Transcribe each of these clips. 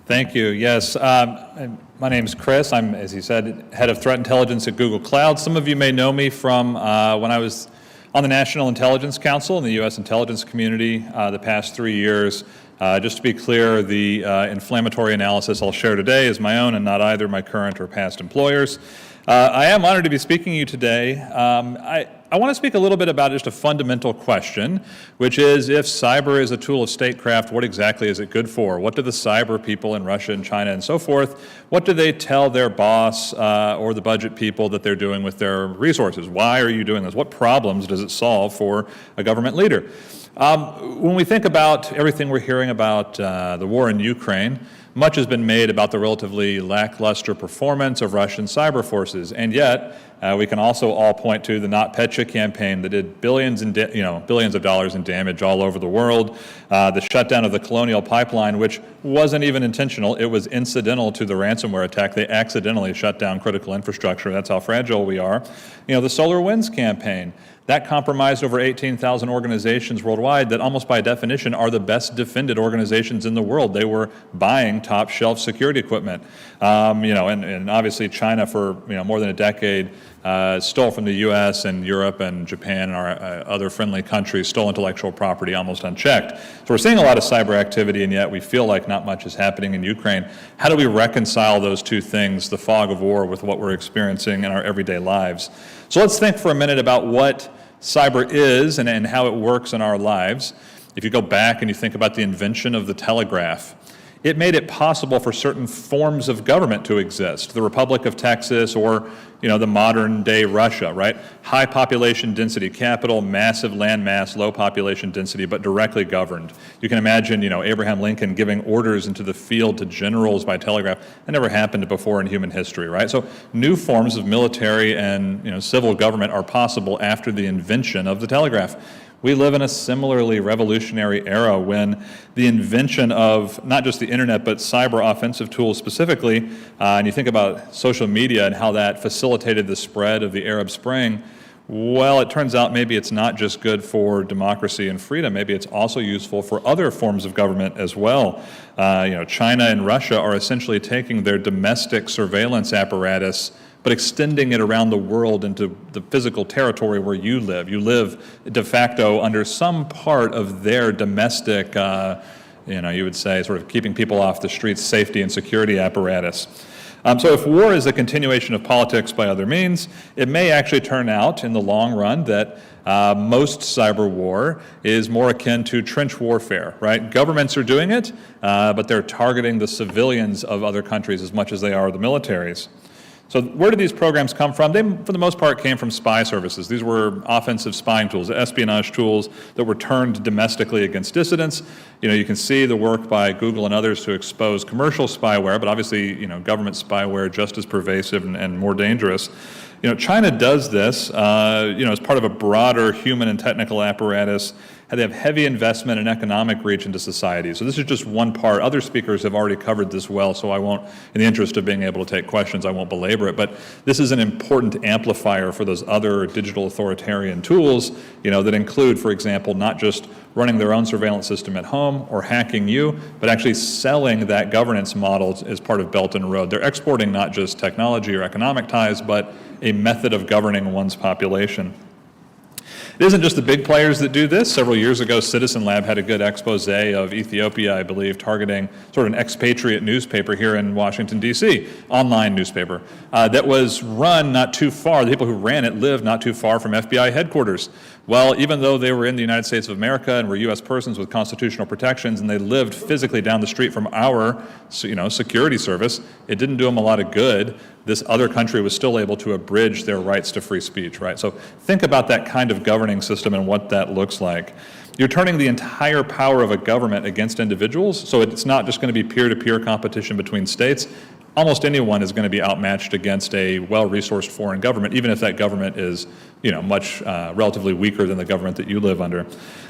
Thank you. Yes, my name is Chris. I'm, as he said, head of threat intelligence at Google Cloud. Some of you may know me from when I was on the National Intelligence Council in the U.S. intelligence community the past 3 years. Just to be clear, the inflammatory analysis I'll share today is my own and not either my current or past employers. I am honored to be speaking to you today. I want to speak a little bit about just a fundamental question, which is, if cyber is a tool of statecraft, what exactly is it good for? What do the cyber people in Russia and China and so forth, what do they tell their boss or the budget people that they're doing with their resources? Why are you doing this? What problems does it solve for a government leader? When we think about everything we're hearing about the war in Ukraine, much has been made about the relatively lackluster performance of Russian cyber forces, and yet we can also all point to the NotPetya campaign that did billions of dollars in damage all over the world, the shutdown of the Colonial Pipeline, which wasn't even intentional, it was incidental to the ransomware attack. They accidentally shut down critical infrastructure. That's how fragile we are. The SolarWinds campaign, that compromised over 18,000 organizations worldwide that almost by definition are the best defended organizations in the world. They were buying top shelf security equipment. And obviously China for more than a decade stole from the US and Europe and Japan and our other friendly countries, stole intellectual property almost unchecked. So we're seeing a lot of cyber activity, and yet we feel like not much is happening in Ukraine. How do we reconcile those two things, the fog of war, with what we're experiencing in our everyday lives? So let's think for a minute about what cyber is and how it works in our lives. If you go back and you think about the invention of the telegraph, it made it possible for certain forms of government to exist. The Republic of Texas, or the modern day Russia, right? High population density capital, massive landmass, low population density, but directly governed. You can imagine, Abraham Lincoln giving orders into the field to generals by telegraph. That never happened before in human history, right? So new forms of military and civil government are possible after the invention of the telegraph. We live in a similarly revolutionary era when the invention of not just the internet, but cyber offensive tools specifically, and you think about social media and how that facilitated the spread of the Arab Spring, well, it turns out maybe it's not just good for democracy and freedom, maybe it's also useful for other forms of government as well. China and Russia are essentially taking their domestic surveillance apparatus but extending it around the world into the physical territory where you live. You live de facto under some part of their domestic, you would say, sort of keeping people off the streets, safety and security apparatus. So if war is a continuation of politics by other means, it may actually turn out in the long run that most cyber war is more akin to trench warfare, right? Governments are doing it, but they're targeting the civilians of other countries as much as they are the militaries. So where did these programs come from? They, for the most part, came from spy services. These were offensive spying tools, espionage tools that were turned domestically against dissidents. You can see the work by Google and others to expose commercial spyware, but obviously, government spyware just as pervasive and more dangerous. China does this, as part of a broader human and technical apparatus. They have heavy investment and economic reach into society. So this is just one part. Other speakers have already covered this well, so I won't, in the interest of being able to take questions, I won't belabor it. But this is an important amplifier for those other digital authoritarian tools, that include, for example, not just running their own surveillance system at home or hacking you, but actually selling that governance model as part of Belt and Road. They're exporting not just technology or economic ties, but a method of governing one's population. It isn't just the big players that do this. Several years ago, Citizen Lab had a good expose of Ethiopia, I believe, targeting sort of an expatriate newspaper here in Washington, D.C., online newspaper, that was run not too far. The people who ran it lived not too far from FBI headquarters. Well, even though they were in the United States of America and were U.S. persons with constitutional protections, and they lived physically down the street from our, security service, it didn't do them a lot of good. This other country was still able to abridge their rights to free speech, right? So think about that kind of governing system and what that looks like. You're turning the entire power of a government against individuals, so it's not just going to be peer-to-peer competition between states. Almost anyone is going to be outmatched against a well-resourced foreign government, even if that government is, much relatively weaker than the government that you live under.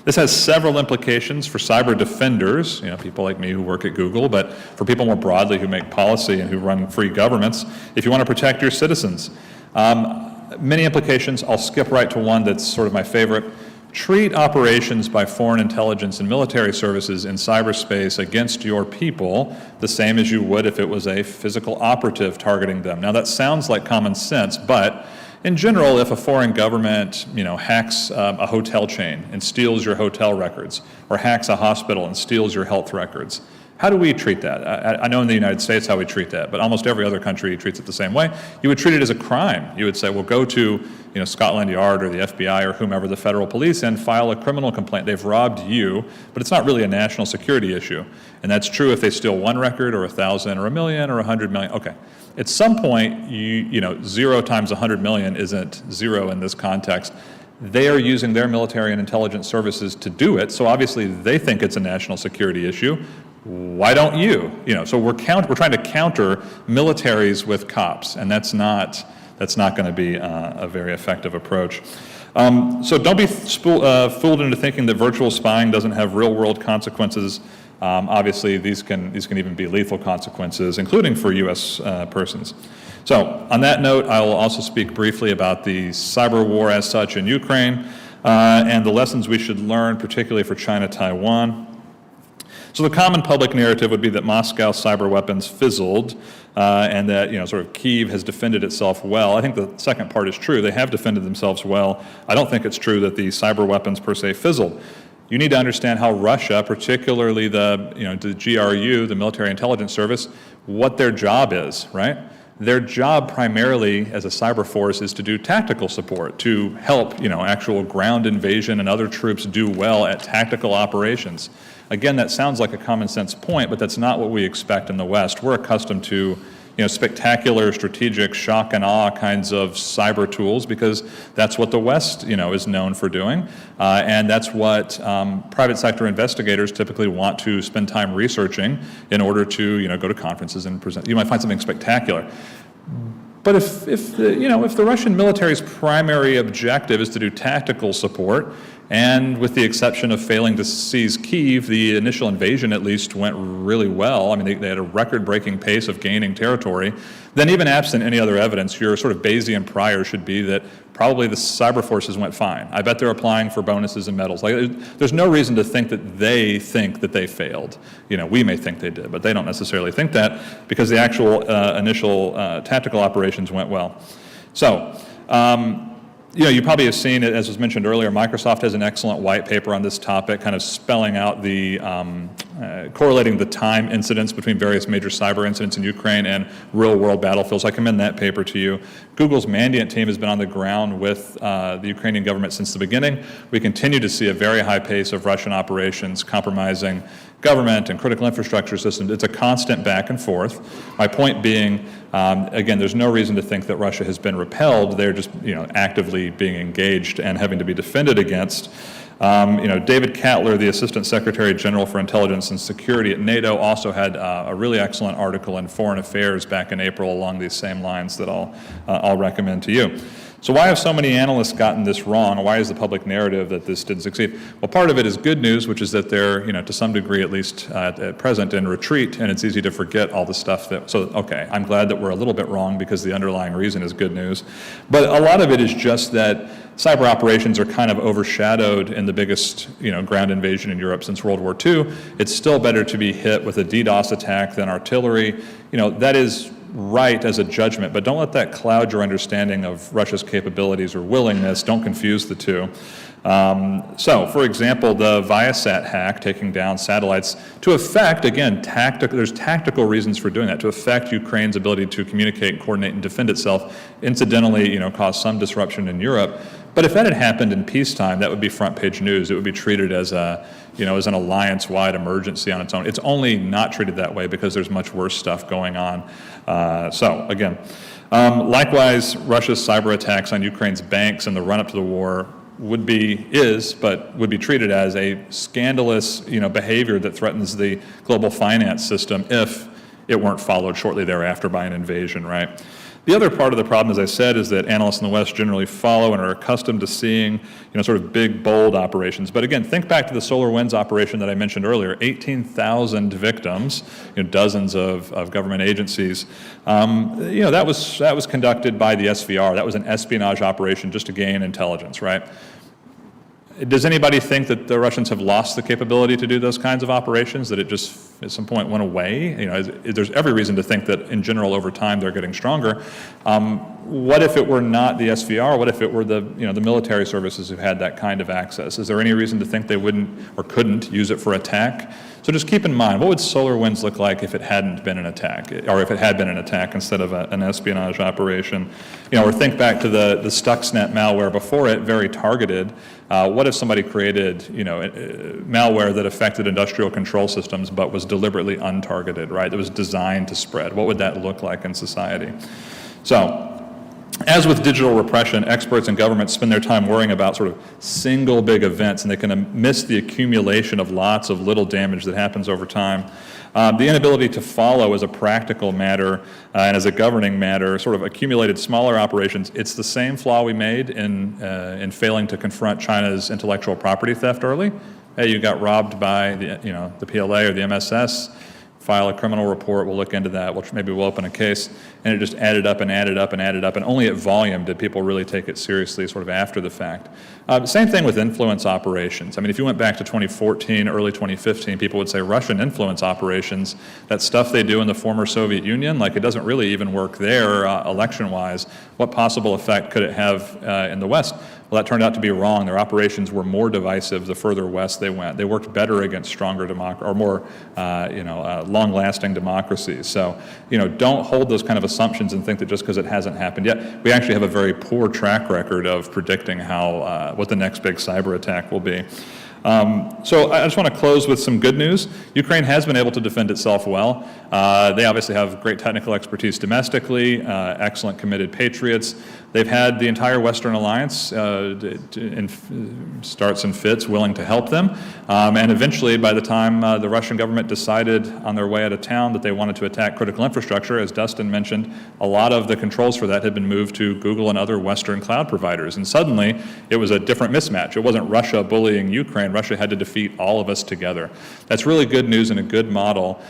This has several implications for cyber defenders, people like me who work at Google, but for people more broadly who make policy and who run free governments, if you want to protect your citizens. Many implications. I'll skip right to one that's sort of my favorite. treat operations by foreign intelligence and military services in cyberspace against your people the same as you would if it was a physical operative targeting them. Now that sounds like common sense, but in general, if a foreign government, hacks a hotel chain and steals your hotel records, or hacks a hospital and steals your health records, how do we treat that? I know in the United States how we treat that, but almost every other country treats it the same way. You would treat it as a crime. You would say, well, go to Scotland Yard or the FBI or whomever, the federal police, and file a criminal complaint. They've robbed you, but it's not really a national security issue. And that's true if they steal one record or 1,000 or 1,000,000 or 100 million. Okay. At some point, 0 times 100 million isn't 0 in this context. They are using their military and intelligence services to do it, so obviously they think it's a national security issue. Why don't you? So we're trying to counter militaries with cops, and that's not going to be a very effective approach. So don't be fooled into thinking that virtual spying doesn't have real-world consequences. Obviously, these can even be lethal consequences, including for U.S. persons. So on that note, I will also speak briefly about the cyber war as such in Ukraine and the lessons we should learn, particularly for China-Taiwan. So the common public narrative would be that Moscow cyber weapons fizzled and that sort of Kyiv has defended itself well. I think the second part is true. They have defended themselves well. I don't think it's true that the cyber weapons per se fizzled. You need to understand how Russia, particularly the GRU, the Military Intelligence Service, what their job is, right? Their job primarily as a cyber force is to do tactical support, to help actual ground invasion and other troops do well at tactical operations. Again, that sounds like a common sense point, but that's not what we expect in the West. We're accustomed to spectacular, strategic, shock and awe kinds of cyber tools because that's what the West, is known for doing. And that's what private sector investigators typically want to spend time researching in order to, go to conferences and present. You might find something spectacular. But if the Russian military's primary objective is to do tactical support, and with the exception of failing to seize Kyiv, the initial invasion at least went really well. I mean, they had a record-breaking pace of gaining territory. Then even absent any other evidence, your sort of Bayesian prior should be that probably the cyber forces went fine. I bet they're applying for bonuses and medals. There's no reason to think that they failed. We may think they did, but they don't necessarily think that because the actual initial tactical operations went well. So, you probably have seen it, as was mentioned earlier, Microsoft has an excellent white paper on this topic, kind of spelling out the, correlating the time incidence between various major cyber incidents in Ukraine and real-world battlefields. I commend that paper to you. Google's Mandiant team has been on the ground with the Ukrainian government since the beginning. We continue to see a very high pace of Russian operations compromising government and critical infrastructure systems. It's a constant back and forth. My point being, again, there's no reason to think that Russia has been repelled. They're just, actively being engaged and having to be defended against. David Cattler, the Assistant Secretary General for Intelligence and Security at NATO, also had a really excellent article in Foreign Affairs back in April along these same lines that I'll recommend to you. So why have so many analysts gotten this wrong? Why is the public narrative that this didn't succeed? Well, part of it is good news, which is that they're, to some degree at least at present, in retreat, and it's easy to forget all the stuff okay, I'm glad that we're a little bit wrong because the underlying reason is good news. But a lot of it is just that cyber operations are kind of overshadowed in the biggest, ground invasion in Europe since World War II. It's still better to be hit with a DDoS attack than artillery. That is right as a judgment, but don't let that cloud your understanding of Russia's capabilities or willingness. Don't confuse the two. So, for example, the Viasat hack, taking down satellites, to affect, again, there's tactical reasons for doing that, to affect Ukraine's ability to communicate, coordinate, and defend itself, incidentally, cause some disruption in Europe. But if that had happened in peacetime, that would be front-page news. It would be treated as as an alliance-wide emergency on its own. It's only not treated that way because there's much worse stuff going on. Likewise, Russia's cyber attacks on Ukraine's banks in the run-up to the war would be treated as a scandalous, behavior that threatens the global finance system if it weren't followed shortly thereafter by an invasion, right? The other part of the problem, as I said, is that analysts in the West generally follow and are accustomed to seeing, sort of big, bold operations. But again, think back to the SolarWinds operation that I mentioned earlier, 18,000 victims, dozens of government agencies. That was conducted by the SVR. That was an espionage operation just to gain intelligence, right? Does anybody think that the Russians have lost the capability to do those kinds of operations, that it just at some point went away? There's every reason to think that in general over time they're getting stronger. What if it were not the SVR? What if it were the military services who had that kind of access? Is there any reason to think they wouldn't or couldn't use it for attack? So just keep in mind, what would SolarWinds look like if it hadn't been an attack, or if it had been an attack instead of an espionage operation? Or think back to the Stuxnet malware before it, very targeted. What if somebody created, malware that affected industrial control systems but was deliberately untargeted, right? That was designed to spread. What would that look like in society? So, as with digital repression, experts and governments spend their time worrying about sort of single big events, and they can miss the accumulation of lots of little damage that happens over time. The inability to follow as a practical matter and as a governing matter sort of accumulated smaller operations. It's the same flaw we made in failing to confront China's intellectual property theft early. Hey, you got robbed by the PLA or the MSS. File a criminal report, we'll look into that, maybe we'll open a case, and it just added up and added up and added up, and only at volume did people really take it seriously sort of after the fact. Same thing with influence operations. I mean, if you went back to 2014, early 2015, people would say Russian influence operations, that stuff they do in the former Soviet Union, like it doesn't really even work there election-wise. What possible effect could it have in the West? Well, that turned out to be wrong. Their operations were more divisive the further west they went. They worked better against stronger or more, long-lasting democracies. So, don't hold those kind of assumptions and think that just because it hasn't happened yet. We actually have a very poor track record of predicting what the next big cyber attack will be. So I just want to close with some good news. Ukraine has been able to defend itself well. They obviously have great technical expertise domestically, excellent committed patriots. They've had the entire Western alliance in starts and fits willing to help them. And eventually, by the time the Russian government decided on their way out of town that they wanted to attack critical infrastructure, as Dustin mentioned, a lot of the controls for that had been moved to Google and other Western cloud providers. And suddenly, it was a different mismatch. It wasn't Russia bullying Ukraine. Russia had to defeat all of us together. That's really good news and a good model.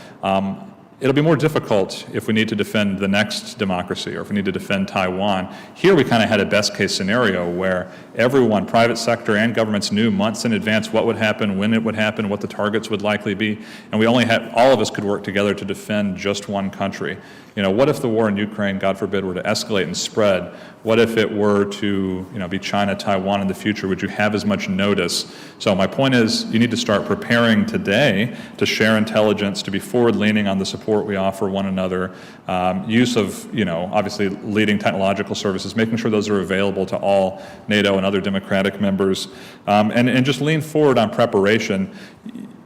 It'll be more difficult if we need to defend the next democracy or if we need to defend Taiwan. Here we kind of had a best case scenario where everyone, private sector and governments, knew months in advance what would happen, when it would happen, what the targets would likely be, and we only had, all of us could work together to defend just one country. What if the war in Ukraine, God forbid, were to escalate and spread? What if it were to, be China, Taiwan in the future? Would you have as much notice? So my point is, you need to start preparing today to share intelligence, to be forward-leaning on the support we offer one another, use of, obviously leading technological services, making sure those are available to all NATO and other democratic members, and just lean forward on preparation.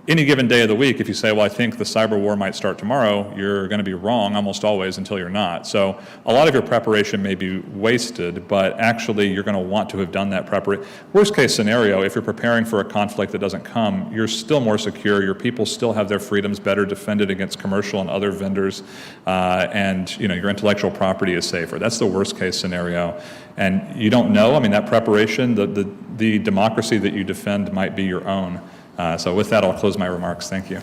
Any given day of the week, if you say, well, I think the cyber war might start tomorrow, you're going to be wrong almost always until you're not. So a lot of your preparation may be wasted, but actually you're going to want to have done that preparation. Worst case scenario, if you're preparing for a conflict that doesn't come, you're still more secure. Your people still have their freedoms better defended against commercial and other vendors, and your intellectual property is safer. That's the worst case scenario. And you don't know. I mean, that preparation, the democracy that you defend might be your own. So with that, I'll close my remarks. Thank you.